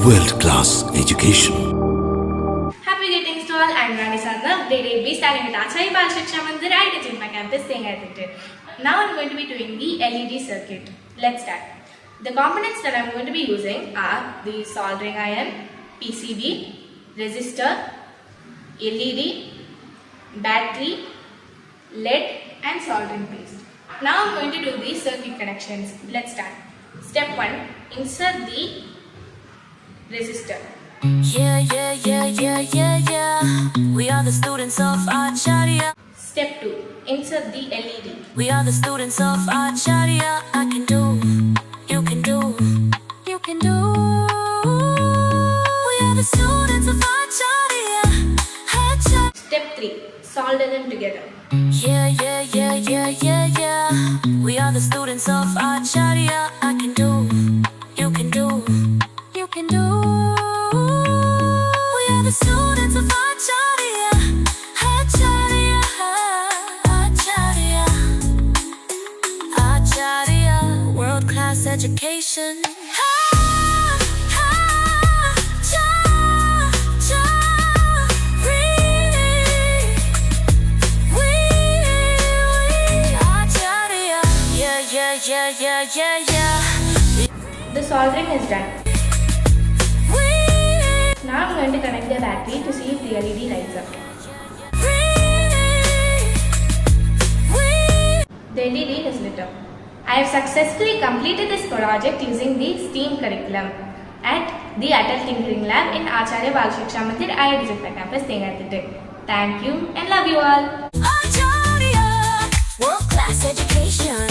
world-class education. Happy getting to all. I'm Rani Sadna, grade 8B, studying at ACHARIYA SIKSHA MANDIR at JIPMER campus, Thengaithittu. Now I'm going to be doing the LED circuit. Let's start. The components that I'm going to be using are the soldering iron, PCB, resistor, LED, battery, lead and soldering paste. Now I'm going to do the circuit connections. Let's start. Step 1. Insert the resistor. Yeah. We are the students of ACHARIYA. Step 2. Insert the LED. We are the students of ACHARIYA. I can do, you can do, you can do. We are the students of ACHARIYA. Step 3. Solder them together. Yeah. We are the students of ACHARIYA. I can do, you can do, you can do. We are the students of ACHARIYA. ACHARIYA, world-class education. Yeah. The soldering is done. Now I'm going to connect the battery to see if the LED lights up. The LED has lit up. I have successfully completed this project using the STEAM curriculum at the ATAL Tinkering Lab in ACHARIYA SIKSHA MANDIR at JIPMER campus, Thengaithittu. Thank you and love you all. ACHARIYA, world-class education.